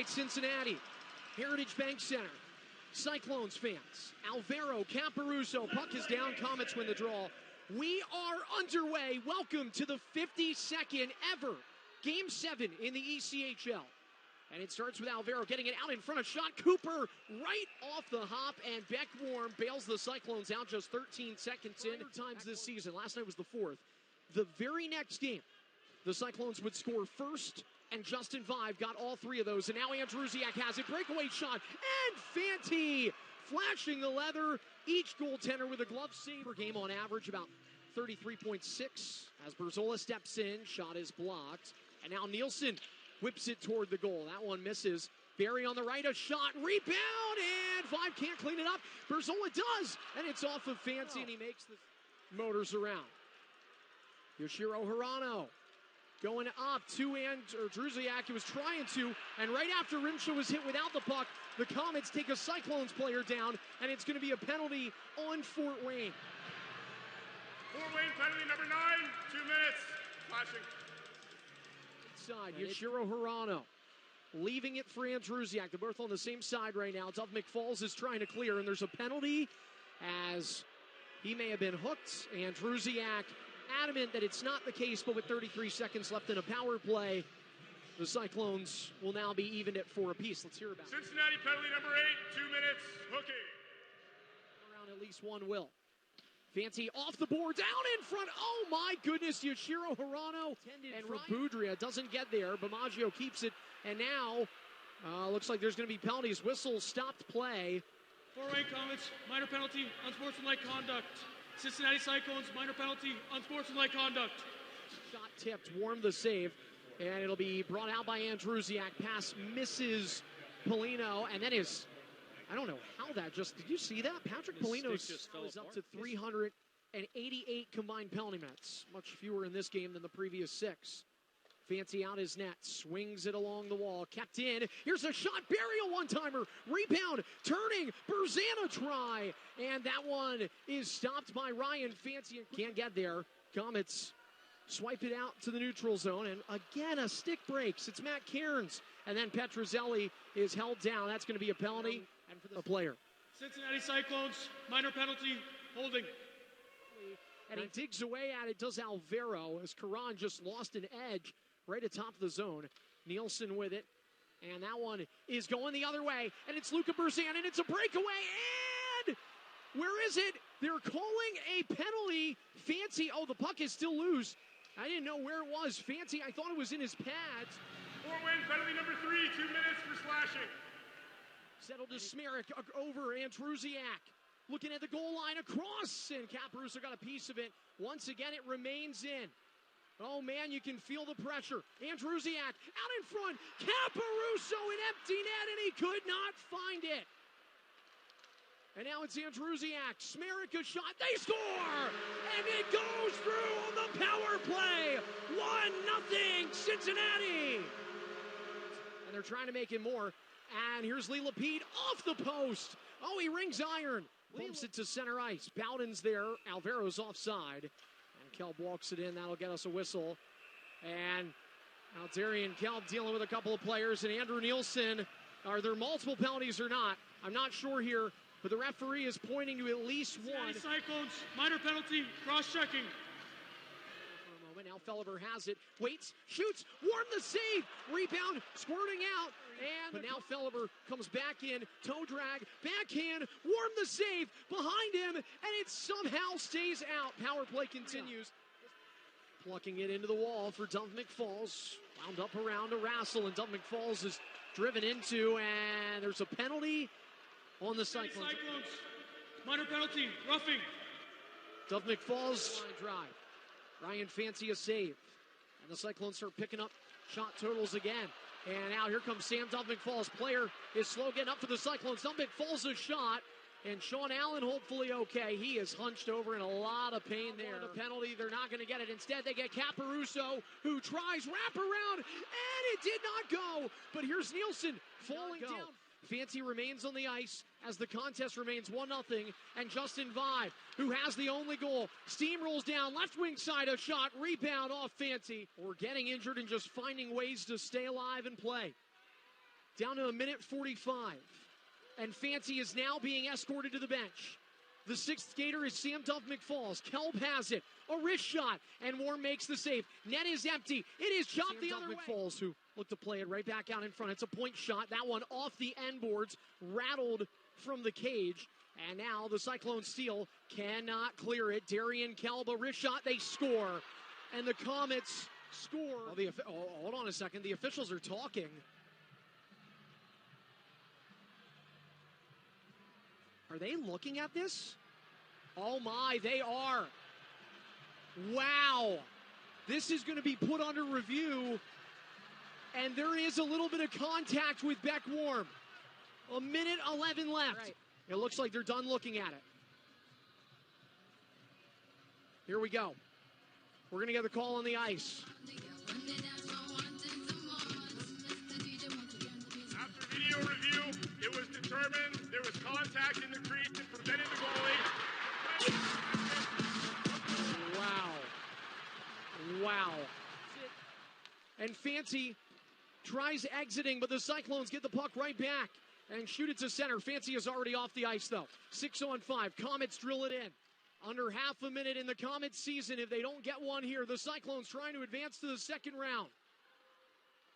right, Cincinnati, Heritage Bank Center. Cyclones fans, Alvaro, Caparuso, puck is down, Komets win the draw. We are underway. Welcome to the 52nd ever Game 7 in the ECHL. And it starts with Alvaro getting it out in front of shot. Cooper right off the hop, and Beckwarm bails the Cyclones out just 13 seconds in. Times this season. Last night was the 4th. The very next game, the Cyclones would score first, and Justin Vive got all 3 of those. And now Andrusiak has it. Breakaway shot, and Fanti flashing the leather. Each goaltender with a glove save per game on average, about 33.6. As Berzola steps in, shot is blocked. And now Nielsen whips it toward the goal. That one misses. Barry on the right, a shot, rebound, and Vive can't clean it up. Berzola does, and it's off of Fanti, and he makes the motors around. Yoshiro Hirano going up to Andrusiak. He was trying to, and right after Rimsha was hit without the puck, the Komets take a Cyclones player down, and it's going to be a penalty on Fort Wayne. Fort Wayne penalty number 9, 2 minutes. Flashing. Side, Yoshiro Hirano leaving it for Andrusiak. They're both on the same side right now. Duff McFalls is trying to clear, and there's a penalty as he may have been hooked. Andrusiak adamant that it's not the case, but with 33 seconds left in a power play, the Cyclones will now be evened at 4 apiece. Let's hear about it. Cincinnati penalty number 8, 2 minutes, hooking. Around at least one will. Fanti off the board, down in front. Oh my goodness, Yoshiro Hirano and Rabudria doesn't get there. Bamaggio keeps it, and now looks like there's going to be penalties. Whistle stopped play. Fort Wayne Komets, minor penalty, unsportsmanlike conduct. Cincinnati Cyclones, minor penalty, unsportsmanlike conduct. Shot tipped, warmed the save, and it'll be brought out by Andrusiak. Pass misses Polino, and then I don't know how that did you see that? Patrick Polino is up to 388 combined penalty minutes. Much fewer in this game than the previous 6. Fanti out his net, swings it along the wall, kept in. Here's a shot, burial one-timer, rebound, turning, Berzana try, and that one is stopped by Ryan Fanti. Can't get there. Komets swipe it out to the neutral zone, and again a stick breaks. It's Matt Cairns, and then Petruzzelli is held down. That's going to be a penalty, and for the player. Cincinnati Cyclones, minor penalty, holding. And he digs away at it, does Alvaro, as Karan just lost an edge right atop the zone. Nielsen with it, and that one is going the other way, and it's Luca Berzan, and it's a breakaway, and where is it? They're calling a penalty. Fanti, the puck is still loose. I didn't know where it was. Fanti, I thought it was in his pads. Fort Wayne penalty number 3, 2 minutes for slashing. Settled to Smerik over Andrusiak. Looking at the goal line across, and Caparuso got a piece of it. Once again, it remains in. Oh man, you can feel the pressure. Andrusiak out in front. Caparuso in empty net, and he could not find it. And now it's Andrusiak. Smerik a shot. They score! And it goes through on the power play. 1-0 Cincinnati. And they're trying to make it more. And here's Lee Lapede off the post. Oh, he rings iron. Bumps it to center ice. Bowden's there. Alvaro's offside. And Kelb walks it in. That'll get us a whistle. And now Darian Kelb dealing with a couple of players. And Andrew Nielsen. Are there multiple penalties or not? I'm not sure here. But the referee is pointing to at least one. Cyclones, minor penalty, cross-checking. For a moment, now Felliver has it, waits, shoots, warm the save, rebound, squirting out, but now Felliver comes back in, toe drag, backhand, warm the save, behind him, and it somehow stays out. Power play continues. Plucking it into the wall for Duff McFalls, wound up around a wrestle, and Duff McFalls is driven into, and there's a penalty on the Cyclones. Minor penalty, roughing. Duff McFalls drive. Ryan Fanti a save. And the Cyclones start picking up shot totals again. And now here comes Sam Duff McFalls. Player is slow getting up for the Cyclones. Duff McFalls a shot. And Sean Allen hopefully okay. He is hunched over in a lot of pain there. The penalty, they're not going to get it. Instead, they get Caparuso, who tries wraparound, and it did not go. But here's Nielsen falling down. Fanti remains on the ice as the contest remains 1-0, and Justin Vive, who has the only goal, steamrolls down, left wing side, a shot, rebound off Fanti, or getting injured and just finding ways to stay alive and play. Down to a minute 45. And Fancy is now being escorted to the bench. The sixth skater is Sam Duff McFalls. Kelb has it. A wrist shot. And Warm makes the save. Net is empty. It is chopped the other way. McFalls, who looked to play it right back out in front. It's a point shot. That one off the end boards. Rattled from the cage. And now the Cyclones steal. Cannot clear it. Darian Kelb, a wrist shot. They score. And the Komets score. Hold on a second. The officials are talking. Are they looking at this? Oh my, they are. Wow. This is going to be put under review. And there is a little bit of contact with Beck Warm. A minute 11 left. Right. It looks like they're done looking at it. Here we go. We're going to get the call on the ice. After video review, it was determined there was contact in the crease that prevented the goalie. Wow. And Fancy tries exiting, but the Cyclones get the puck right back and shoot it to center. Fancy is already off the ice, though. 6-on-5. Komets drill it in. Under half a minute in the Komets season. If they don't get one here, the Cyclones trying to advance to the second round.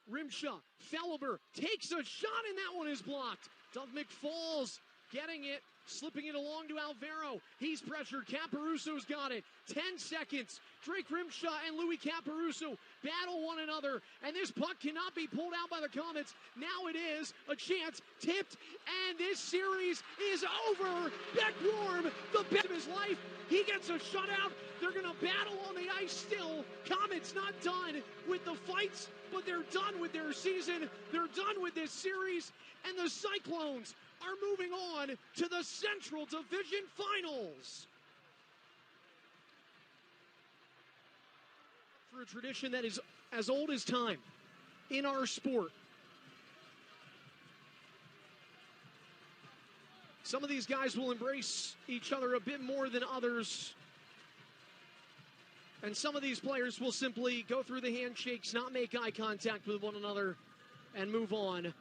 Rimshaw, Felber takes a shot, and that one is blocked. Duff McFalls getting it, slipping it along to Alvaro. He's pressured. Caparuso's got it. 10 seconds. Drake Rimshaw and Louis Caparuso battle one another, and this puck cannot be pulled out by the Komets. Now it is a chance, tipped, and this series is over. Beck Warm, the best of his life. He gets a shutout. They're going to battle on the ice still. Komets not done with the fights, but they're done with their season. They're done with this series, and the Cyclones are moving on to the Central Division Finals. For a tradition that is as old as time in our sport. Some of these guys will embrace each other a bit more than others. And some of these players will simply go through the handshakes, not make eye contact with one another, and move on.